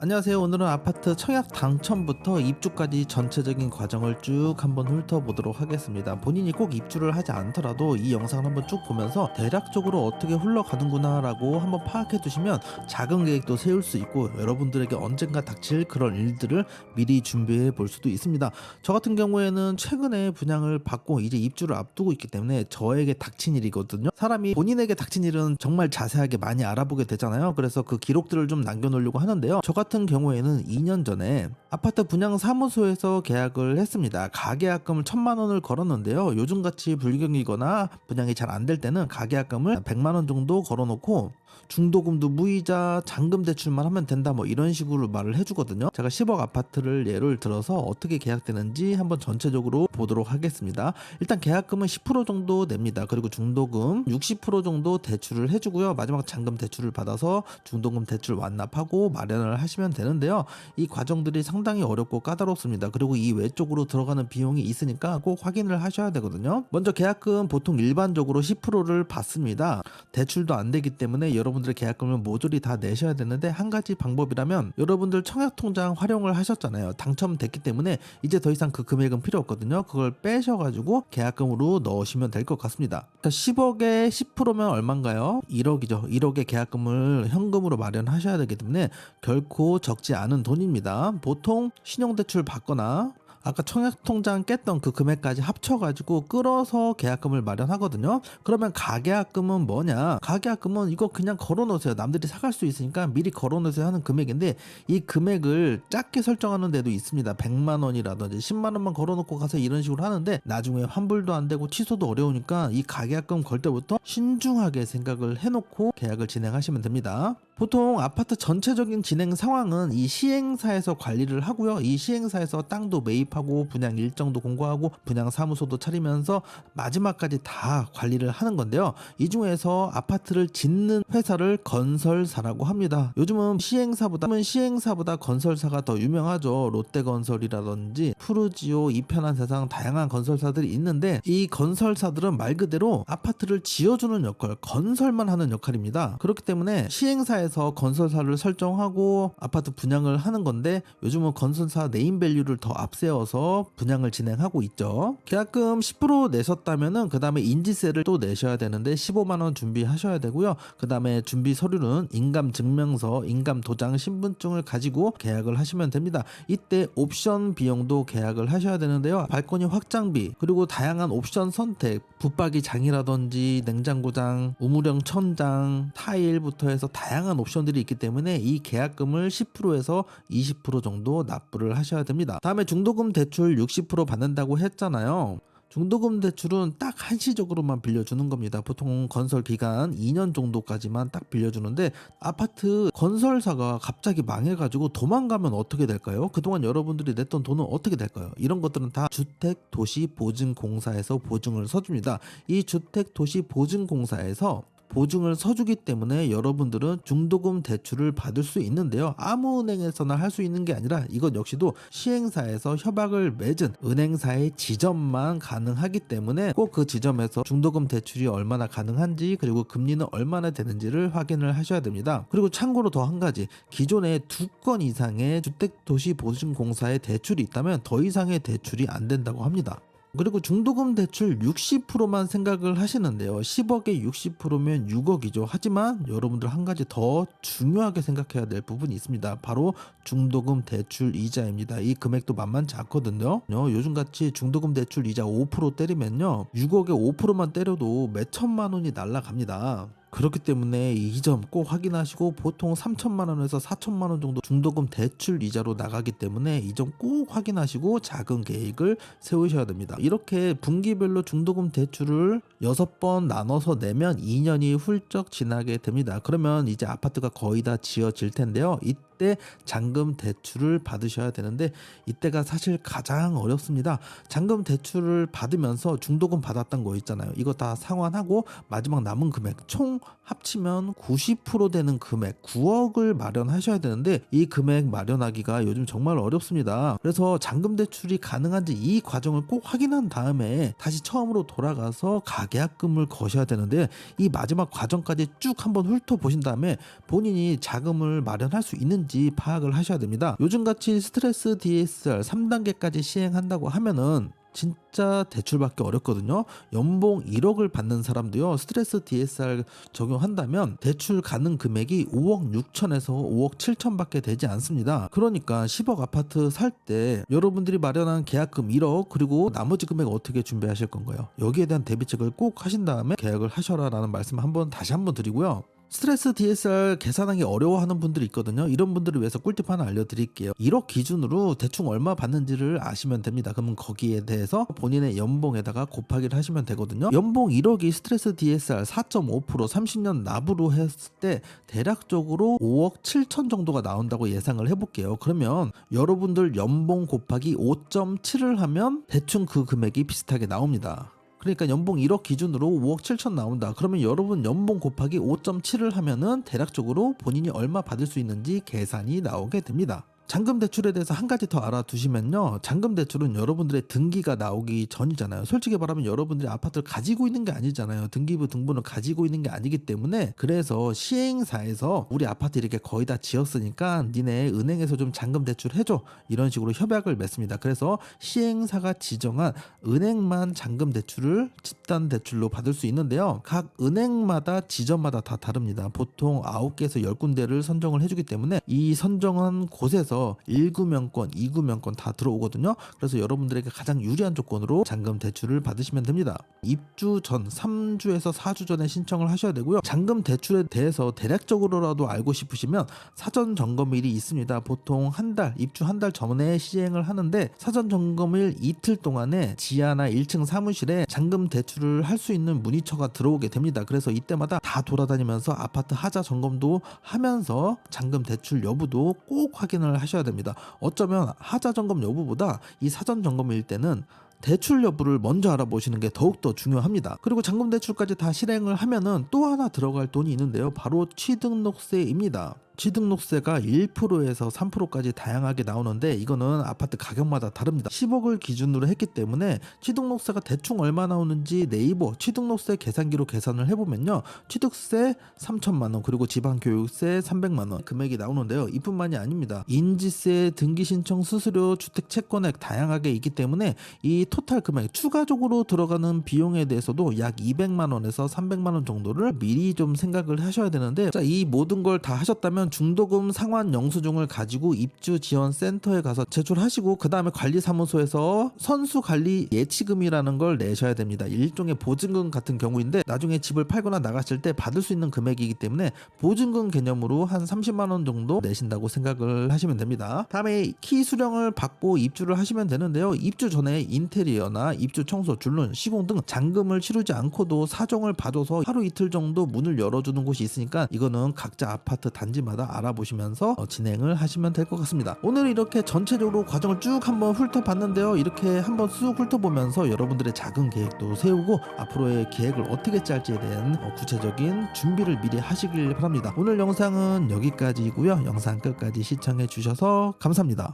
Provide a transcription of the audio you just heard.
안녕하세요. 오늘은 아파트 청약 당첨부터 입주까지 전체적인 과정을 쭉 한번 훑어보도록 하겠습니다. 본인이 꼭 입주를 하지 않더라도 이 영상을 한번 쭉 보면서 대략적으로 어떻게 흘러가는구나 라고 한번 파악해 두시면 작은 계획도 세울 수 있고 여러분들에게 언젠가 닥칠 그런 일들을 미리 준비해 볼 수도 있습니다. 저 같은 경우에는 최근에 분양을 받고 이제 입주를 앞두고 있기 때문에 저에게 닥친 일이거든요. 사람이 본인에게 닥친 일은 정말 자세하게 많이 알아보게 되잖아요. 그래서 그 기록들을 좀 남겨놓으려고 하는데요. 저 같은 경우에는 2년 전에 아파트 분양 사무소에서 계약을 했습니다. 가계약금을 1,000만 원을 걸었는데요. 요즘같이 불경이거나 분양이 잘 안 될 때는 가계약금을 100만 원 정도 걸어놓고 중도금도 무이자 잔금 대출만 하면 된다 뭐 이런 식으로 말을 해주거든요. 제가 10억 아파트를 예를 들어서 어떻게 계약되는지 한번 전체적으로 보도록 하겠습니다. 일단 계약금은 10% 정도 냅니다. 그리고 중도금 60% 정도 대출을 해주고요. 마지막 잔금 대출을 받아서 중도금 대출 완납하고 마련을 하시면 되는데요. 이 과정들이 상당히 어렵고 까다롭습니다. 그리고 이 외쪽으로 들어가는 비용이 있으니까 꼭 확인을 하셔야 되거든요. 먼저 계약금 보통 일반적으로 10%를 받습니다. 대출도 안 되기 때문에 여러분들의 계약금을 모조리 다 내셔야 되는데, 한 가지 방법이라면 여러분들 청약통장 활용을 하셨잖아요. 당첨됐기 때문에 이제 더 이상 그 금액은 필요 없거든요. 그걸 빼셔가지고 계약금으로 넣으시면 될 것 같습니다. 10억에 10%면 얼마인가요? 1억이죠. 1억의 계약금을 현금으로 마련하셔야 되기 때문에 결코 적지 않은 돈입니다. 보통 신용대출 받거나 아까 청약통장 깼던 그 금액까지 합쳐가지고 끌어서 계약금을 마련하거든요. 그러면 가계약금은 뭐냐? 가계약금은 이거 그냥 걸어놓으세요. 남들이 사갈 수 있으니까 미리 걸어놓으세요 하는 금액인데, 이 금액을 작게 설정하는 데도 있습니다. 100만 원이라든지 10만 원만 걸어놓고 가서 이런 식으로 하는데 나중에 환불도 안 되고 취소도 어려우니까 이 가계약금 걸 때부터 신중하게 생각을 해놓고 계약을 진행하시면 됩니다. 보통 아파트 전체적인 진행 상황은 이 시행사에서 관리를 하고요. 이 시행사에서 땅도 매입하고 분양 일정도 공고하고 분양 사무소도 차리면서 마지막까지 다 관리를 하는 건데요. 이 중에서 아파트를 짓는 회사를 건설사라고 합니다. 요즘은 시행사보다 건설사가 더 유명하죠. 롯데건설이라든지 푸르지오, 이편한 세상 다양한 건설사들이 있는데, 이 건설사들은 말 그대로 아파트를 지어주는 역할, 건설만 하는 역할입니다. 그렇기 때문에 시행사에서 건설사를 설정하고 아파트 분양을 하는 건데, 요즘은 건설사 네임밸류를 더 앞세워서 분양을 진행하고 있죠. 계약금 10% 내셨다면은 그 다음에 인지세를 또 내셔야 되는데 15만 원 준비하셔야 되고요. 그 다음에 준비 서류는 인감증명서, 인감도장, 신분증을 가지고 계약을 하시면 됩니다. 이때 옵션 비용도 계약을 하셔야 되는데요. 발코니 확장비, 그리고 다양한 옵션 선택, 붙박이 장이라든지 냉장고장, 우물형 천장, 타일부터 해서 다양한 옵션들이 있기 때문에 이 계약금을 10%에서 20% 정도 납부를 하셔야 됩니다. 다음에 중도금 대출 60% 받는다고 했잖아요. 중도금 대출은 딱 한시적으로만 빌려주는 겁니다. 보통 건설 기간 2년 정도까지만 딱 빌려주는데, 아파트 건설사가 갑자기 망해가지고 도망가면 어떻게 될까요? 그동안 여러분들이 냈던 돈은 어떻게 될까요? 이런 것들은 다 주택도시보증공사에서 보증을 서줍니다. 이 주택도시보증공사에서 보증을 서주기 때문에 여러분들은 중도금 대출을 받을 수 있는데요. 아무 은행에서나 할 수 있는 게 아니라 이것 역시도 시행사에서 협약을 맺은 은행사의 지점만 가능하기 때문에 꼭 그 지점에서 중도금 대출이 얼마나 가능한지, 그리고 금리는 얼마나 되는지를 확인을 하셔야 됩니다. 그리고 참고로 더 한 가지, 기존에 2건 이상의 주택도시보증공사의 대출이 있다면 더 이상의 대출이 안 된다고 합니다. 그리고 중도금 대출 60%만 생각을 하시는데요. 10억에 60%면 6억이죠. 하지만 여러분들 한 가지 더 중요하게 생각해야 될 부분이 있습니다. 바로 중도금 대출 이자입니다. 이 금액도 만만치 않거든요. 요즘같이 중도금 대출 이자 5% 때리면요, 6억에 5%만 때려도 몇 천만 원이 날아갑니다. 그렇기 때문에 이 점 꼭 확인하시고, 보통 3천만 원에서 4천만 원 정도 중도금 대출 이자로 나가기 때문에 이 점 꼭 확인하시고 작은 계획을 세우셔야 됩니다. 이렇게 분기별로 중도금 대출을 6번 나눠서 내면 2년이 훌쩍 지나게 됩니다. 그러면 이제 아파트가 거의 다 지어질 텐데요. 이때 잔금 대출을 받으셔야 되는데, 이때가 사실 가장 어렵습니다. 잔금 대출을 받으면서 중도금 받았던 거 있잖아요. 이거 다 상환하고 마지막 남은 금액 총 합치면 90% 되는 금액 9억을 마련하셔야 되는데 이 금액 마련하기가 요즘 정말 어렵습니다. 그래서 잔금 대출이 가능한지 이 과정을 꼭 확인한 다음에 다시 처음으로 돌아가서 가계약금을 거셔야 되는데 이 마지막 과정까지 쭉 한번 훑어보신 다음에 본인이 자금을 마련할 수 있는지 파악을 하셔야 됩니다. 요즘같이 스트레스 DSR 3단계까지 시행한다고 하면은 진짜 대출받기 어렵거든요. 연봉 1억을 받는 사람도요, 스트레스 DSR 적용한다면 대출 가능 금액이 5억 6천에서 5억 7천밖에 되지 않습니다. 그러니까 10억 아파트 살 때 여러분들이 마련한 계약금 1억 그리고 나머지 금액 어떻게 준비하실 건가요? 여기에 대한 대비책을 꼭 하신 다음에 계약을 하셔라 라는 말씀 다시 한번 드리고요. 스트레스 DSR 계산하기 어려워하는 분들이 있거든요. 이런 분들을 위해서 꿀팁 하나 알려드릴게요. 1억 기준으로 대충 얼마 받는지를 아시면 됩니다. 그러면 거기에 대해서 본인의 연봉에다가 곱하기를 하시면 되거든요. 연봉 1억이 스트레스 DSR 4.5% 30년 납으로 했을 때 대략적으로 5억 7천 정도가 나온다고 예상을 해볼게요. 그러면 여러분들 연봉 곱하기 5.7을 하면 대충 그 금액이 비슷하게 나옵니다. 그러니까 연봉 1억 기준으로 5억 7천 나온다. 그러면 여러분 연봉 곱하기 5.7을 하면은 대략적으로 본인이 얼마 받을 수 있는지 계산이 나오게 됩니다. 잔금 대출에 대해서 한 가지 더 알아두시면요. 잔금 대출은 여러분들의 등기가 나오기 전이잖아요. 솔직히 말하면 여러분들이 아파트를 가지고 있는 게 아니잖아요. 등기부 등본을 가지고 있는 게 아니기 때문에 그래서 시행사에서 우리 아파트 이렇게 거의 다 지었으니까 니네 은행에서 좀 잔금 대출 해줘. 이런 식으로 협약을 맺습니다. 그래서 시행사가 지정한 은행만 잔금 대출을 집단 대출로 받을 수 있는데요. 각 은행마다 지점마다 다 다릅니다. 보통 9개에서 10군데를 선정을 해주기 때문에 이 선정한 곳에서 1구명권, 2구명권 다 들어오거든요. 그래서 여러분들에게 가장 유리한 조건으로 잔금 대출을 받으시면 됩니다. 입주 전 3주에서 4주 전에 신청을 하셔야 되고요. 잔금 대출에 대해서 대략적으로라도 알고 싶으시면 사전 점검일이 있습니다. 보통 한 달, 입주 한 달 전에 시행을 하는데 사전 점검일 이틀 동안에 지하나 1층 사무실에 잔금 대출을 할 수 있는 문의처가 들어오게 됩니다. 그래서 이때마다 다 돌아다니면서 아파트 하자 점검도 하면서 잔금 대출 여부도 꼭 확인을 하셔야 됩니다. 어쩌면 하자 점검 여부보다 이 사전 점검일 때는 대출 여부를 먼저 알아보시는 게 더욱더 중요합니다. 그리고 잔금 대출까지 다 실행을 하면은 또 하나 들어갈 돈이 있는데요. 바로 취등록세입니다. 취등록세가 1%에서 3%까지 다양하게 나오는데 이거는 아파트 가격마다 다릅니다. 10억을 기준으로 했기 때문에 취등록세가 대충 얼마 나오는지 네이버 취등록세 계산기로 계산을 해보면요. 취득세 3천만 원 그리고 지방교육세 300만 원 금액이 나오는데요. 이뿐만이 아닙니다. 인지세, 등기신청 수수료, 주택채권액 다양하게 있기 때문에 이 토탈 금액 추가적으로 들어가는 비용에 대해서도 약 200만 원에서 300만 원 정도를 미리 좀 생각을 하셔야 되는데 자, 이 모든 걸 다 하셨다면 중도금 상환 영수증을 가지고 입주 지원 센터에 가서 제출하시고 그 다음에 관리사무소에서 선수관리 예치금이라는 걸 내셔야 됩니다. 일종의 보증금 같은 경우인데 나중에 집을 팔거나 나가실 때 받을 수 있는 금액이기 때문에 보증금 개념으로 한 30만 원 정도 내신다고 생각을 하시면 됩니다. 다음에 키 수령을 받고 입주를 하시면 되는데요. 입주 전에 인테리어나 입주 청소, 줄눈, 시공 등 잔금을 치르지 않고도 사정을 봐줘서 하루 이틀 정도 문을 열어주는 곳이 있으니까 이거는 각자 아파트 단지마다 알아보시면서 진행을 하시면 될 것 같습니다. 오늘 이렇게 전체적으로 과정을 쭉 한번 훑어봤는데요. 이렇게 한번 쑥 훑어보면서 여러분들의 작은 계획도 세우고 앞으로의 계획을 어떻게 짤지에 대한 구체적인 준비를 미리 하시길 바랍니다. 오늘 영상은 여기까지이고요. 영상 끝까지 시청해 주셔서 감사합니다.